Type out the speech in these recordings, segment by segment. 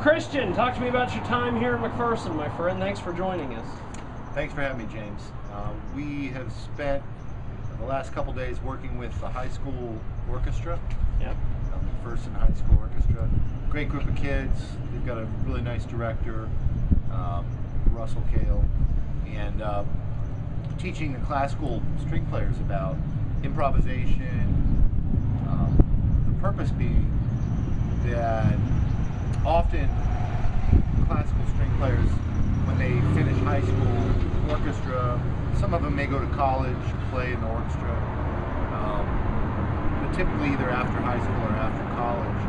Christian, talk to me about your time here in McPherson, my friend. Thanks for joining us. Thanks for having me, James. We have spent the last couple days working with the high school orchestra. Yep. McPherson High School Orchestra. Great group of kids. They've got a really nice director, Russell Kale, and teaching the classical string players about improvisation. The purpose being that often classical string players, when they finish high school orchestra, some of them may go to college, play in the orchestra, but typically either after high school or after college,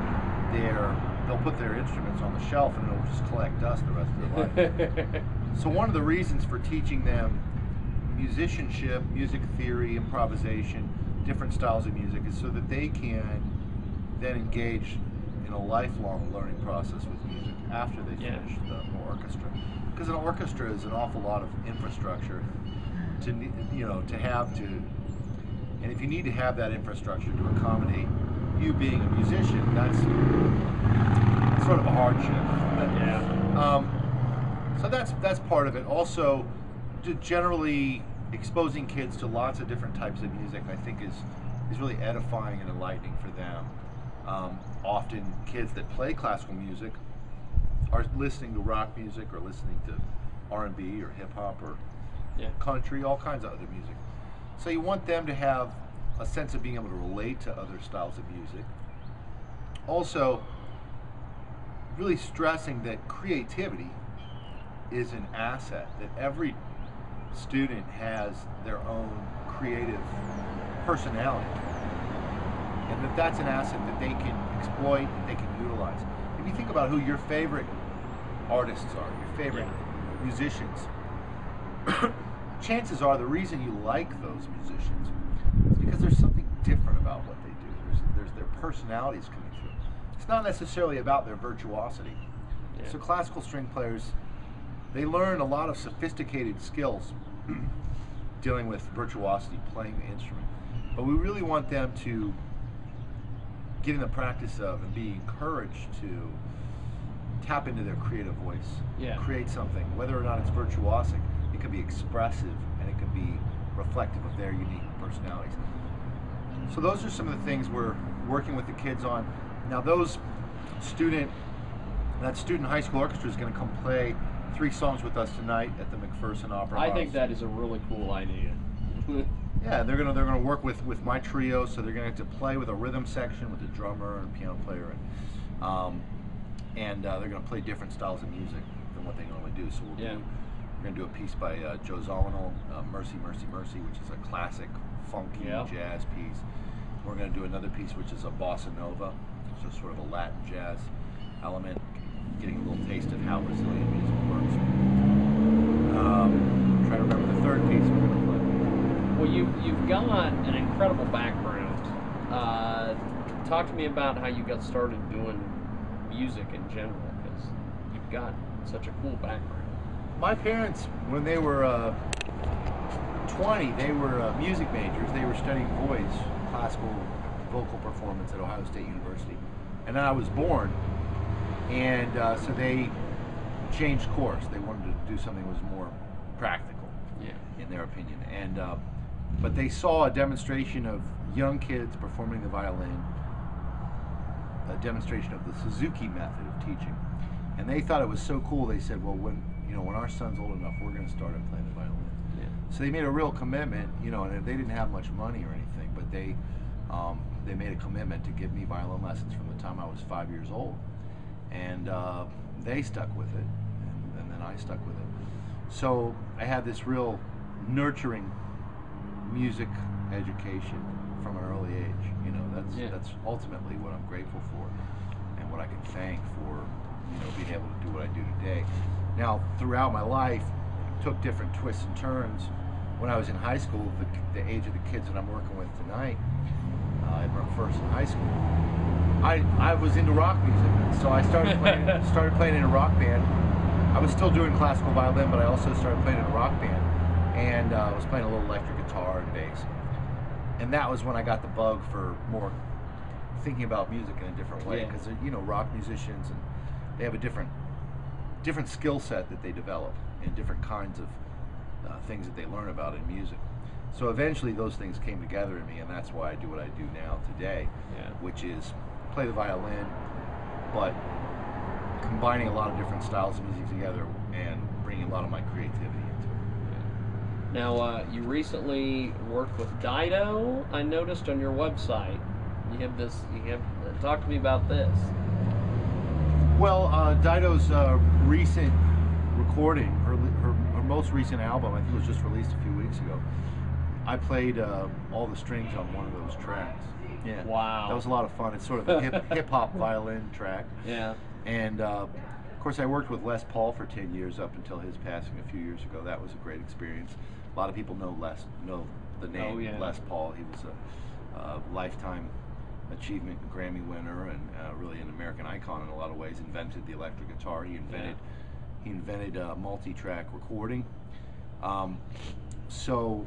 they'll put their instruments on the shelf and it'll just collect dust the rest of their life. So one of the reasons for teaching them musicianship, music theory, improvisation, different styles of music is so that they can then engage in a lifelong learning process with music after they finish the orchestra. Because an orchestra is an awful lot of infrastructure to have to, and if you need to have that infrastructure to accommodate you being a musician, that's sort of a hardship. So that's part of it. Also, generally exposing kids to lots of different types of music, I think is really edifying and enlightening for them. Often kids that play classical music are listening to rock music or listening to R&B or hip hop or country, all kinds of other music. So you want them to have a sense of being able to relate to other styles of music. Also, really stressing that creativity is an asset, that every student has their own creative personality, and that's an asset that they can exploit, that they can utilize. If you think about who your favorite artists are, your favorite musicians, chances are the reason you like those musicians is because there's something different about what they do. There's their personalities coming through. It's not necessarily about their virtuosity. So classical string players, they learn a lot of sophisticated skills dealing with virtuosity, playing the instrument. But we really want them to get in the practice of and be encouraged to tap into their creative voice, create something, whether or not it's virtuosic. It can be expressive and it can be reflective of their unique personalities. So those are some of the things we're working with the kids on. Now that student high school orchestra is going to come play 3 songs with us tonight at the McPherson Opera House. I think that is a really cool idea. Yeah, they're gonna work with my trio, so they're gonna have to play with a rhythm section with a drummer and a piano player, and they're gonna play different styles of music than what they normally do. So we're gonna do a piece by Joe Zawinul, "Mercy, Mercy, Mercy," which is a classic funky jazz piece. We're gonna do another piece which is a bossa nova, so sort of a Latin jazz element, getting a little taste of how Brazilian music works. Try to remember the third piece we're gonna play. Well, you've got an incredible background. Talk to me about how you got started doing music in general, because you've got such a cool background. My parents, when they were 20, they were music majors. They were studying voice, classical vocal performance at Ohio State University. And then I was born, and so they changed course. They wanted to do something that was more practical, in their opinion. And but they saw a demonstration of young kids performing the violin, a demonstration of the Suzuki method of teaching, and they thought it was so cool. They said, "Well, when our son's old enough, we're going to start him playing the violin." So they made a real commitment, and they didn't have much money or anything, but they made a commitment to give me violin lessons from the time I was 5 years old, and they stuck with it, and then I stuck with it. So I had this real nurturing music education from an early age. That's ultimately what I'm grateful for, and what I can thank for being able to do what I do today. Now, throughout my life, took different twists and turns. When I was in high school, the age of the kids that I'm working with tonight at McPherson High School, I was into rock music, so I started playing in a rock band. I was still doing classical violin, but I also started playing in a rock band, and I was playing a little electric guitar and bass. And that was when I got the bug for more thinking about music in a different way, because rock musicians and they have a different skill set that they develop and different kinds of things that they learn about in music. So eventually those things came together in me, and that's why I do what I do now today, which is play the violin, but combining a lot of different styles of music together and bringing a lot of my creativity into it. Now, you recently worked with Dido. I noticed on your website. You have this. Talk to me about this. Well, Dido's recent recording, her most recent album, I think it was just released a few weeks ago. I played all the strings on one of those tracks. Yeah. Wow. That was a lot of fun. It's sort of a hip hop violin track. Yeah. And of course, I worked with Les Paul for 10 years up until his passing a few years ago. That was a great experience. A lot of people know the name Les Paul. He was a lifetime achievement Grammy winner and really an American icon in a lot of ways. Invented the electric guitar. He invented multi-track recording. So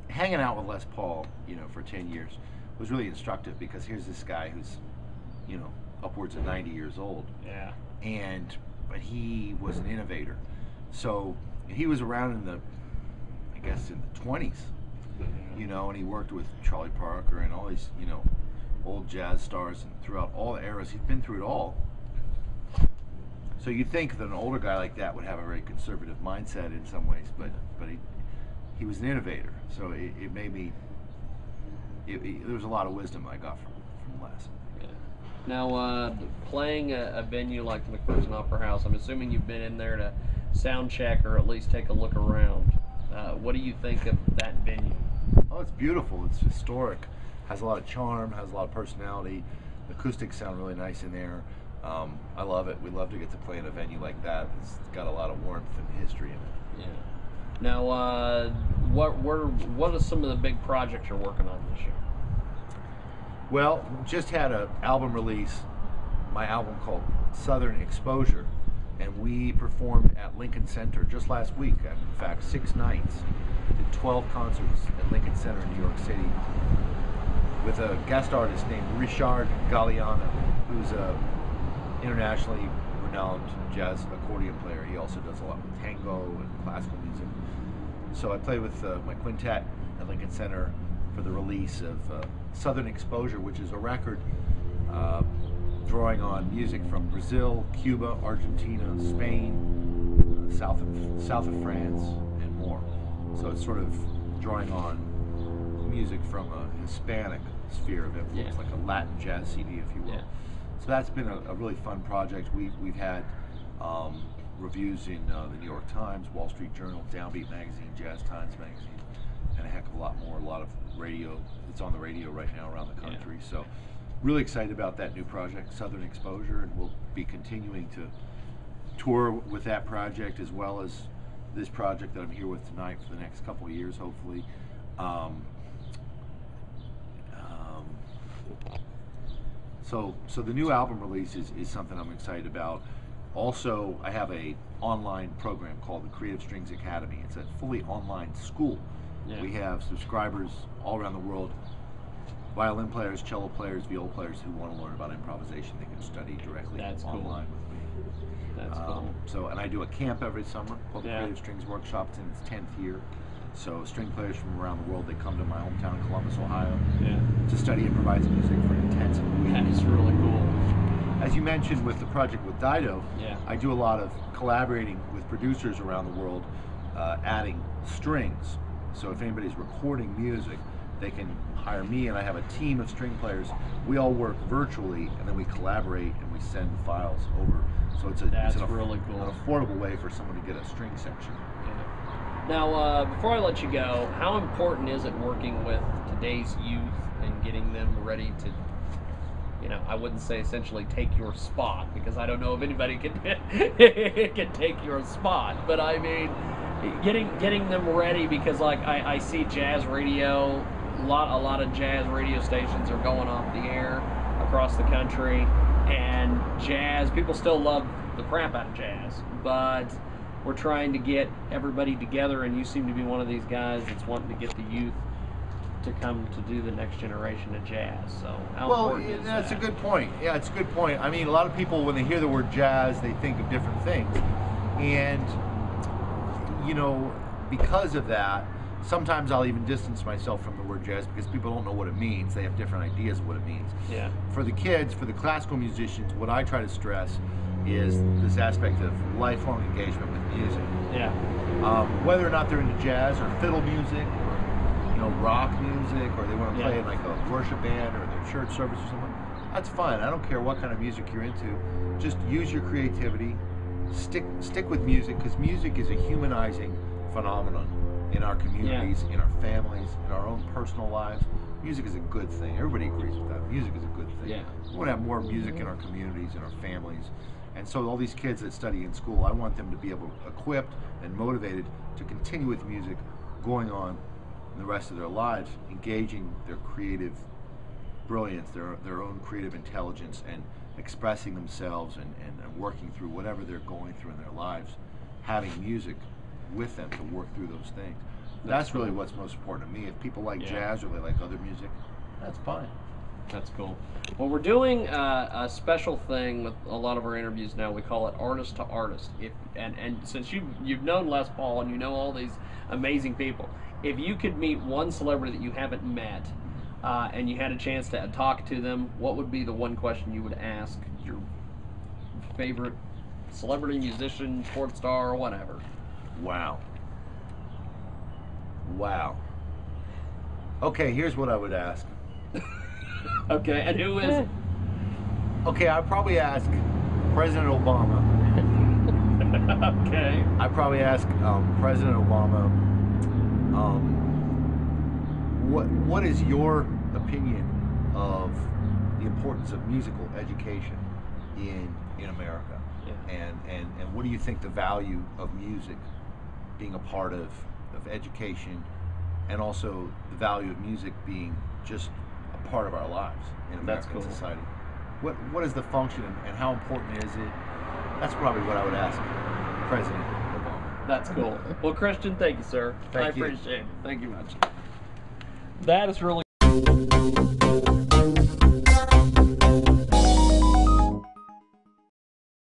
hanging out with Les Paul, for 10 years was really instructive, because here's this guy who's, upwards of 90 years old. Yeah. But he was an innovator. So he was around in the 20s, and he worked with Charlie Parker and all these, old jazz stars, and throughout all the eras. He'd been through it all. So you'd think that an older guy like that would have a very conservative mindset in some ways, but he was an innovator. So it made me. There was a lot of wisdom I got from Les. Yeah. Now, playing a venue like the McPherson Opera House, I'm assuming you've been in there to sound check or at least take a look around. What do you think of that venue? Oh, it's beautiful. It's historic. Has a lot of charm. Has a lot of personality. The acoustics sound really nice in there. I love it. We love to get to play in a venue like that. It's got a lot of warmth and history in it. Yeah. Now, what are some of the big projects you're working on this year? Well, just had an album release, my album called Southern Exposure, and we performed at Lincoln Center just last week. In fact, 6 nights. Did 12 concerts at Lincoln Center in New York City with a guest artist named Richard Galliano, who's a internationally renowned jazz accordion player. He also does a lot with tango and classical music. So I played with my quintet at Lincoln Center for the release of Southern Exposure, which is a record drawing on music from Brazil, Cuba, Argentina, Spain, south of France, and more. So it's sort of drawing on music from a Hispanic sphere of influence, like a Latin jazz CD, if you will. Yeah. So that's been a really fun project. We've had reviews in the New York Times, Wall Street Journal, Downbeat Magazine, Jazz Times Magazine, and a heck of a lot more. A lot of radio. It's on the radio right now around the country. Yeah. So really excited about that new project, Southern Exposure, and we'll be continuing to tour with that project as well as this project that I'm here with tonight for the next couple of years, hopefully. So the new album release is something I'm excited about. Also, I have a online program called the Creative Strings Academy. It's a fully online school. Yeah. We have subscribers all around the world, violin players, cello players, viola players who want to learn about improvisation. They can study directly online with me. That's cool. So, and I do a camp every summer called the Creative Strings Workshop. It's in its 10th year. So string players from around the world, they come to my hometown, Columbus, Ohio, to study improvised music for an intensive week. That is really cool. As you mentioned with the project with Dido, I do a lot of collaborating with producers around the world, adding strings. So if anybody's recording music, they can hire me, and I have a team of string players. We all work virtually, and then we collaborate and we send files over. So it's really cool. An affordable way for someone to get a string section. Now, before I let you go, how important is it working with today's youth and getting them ready to, I wouldn't say essentially take your spot, because I don't know if anybody can take your spot, but I mean, getting them ready, because like I see jazz radio, a lot of jazz radio stations are going off the air across the country, and jazz, people still love the crap out of jazz, but we're trying to get everybody together, and you seem to be one of these guys that's wanting to get the youth to come to do the next generation of jazz. So how Well, important is that's that? a good point. Yeah, it's a good point. I mean, a lot of people, when they hear the word jazz, they think of different things. And, you know, because of that, sometimes I'll even distance myself from the word jazz because people don't know what it means. They have different ideas of what it means. Yeah. For the kids, for the classical musicians, what I try to stress is this aspect of lifelong engagement with music. Yeah. Whether or not they're into jazz or fiddle music or, you know, rock music, or they want to play in like a worship band or their church service or something, that's fine. I don't care what kind of music you're into. Just use your creativity. Stick with music, because music is a humanizing phenomenon in our communities, in our families, in our own personal lives. Music is a good thing. Everybody agrees with that. Music is a good thing. Yeah. We want to have more music in our communities, in our families. And so all these kids that study in school, I want them to be able, equipped and motivated to continue with music going on in the rest of their lives, engaging their creative brilliance, their own creative intelligence, and expressing themselves and working through whatever they're going through in their lives, having music with them to work through those things. That's really what's most important to me. If people like jazz or they like other music, that's fine. That's cool. Well, we're doing a special thing with a lot of our interviews now. We call it artist to artist. And since you've known Les Paul and you know all these amazing people, if you could meet one celebrity that you haven't met, and you had a chance to talk to them, what would be the one question you would ask your favorite celebrity, musician, sports star, or whatever? Wow. Okay, here's what I would ask. Okay, and who is it? Okay, I'd probably ask President Obama. Okay. I'd probably ask President Obama, what is your opinion of the importance of musical education in America? Yeah. And what do you think the value of music being a part of education, and also the value of music being just a part of our lives in American society? What is the function, and how important is it? That's probably what I would ask President Obama. That's cool. Well, Christian, thank you, sir. I appreciate it. Thank you much. That is really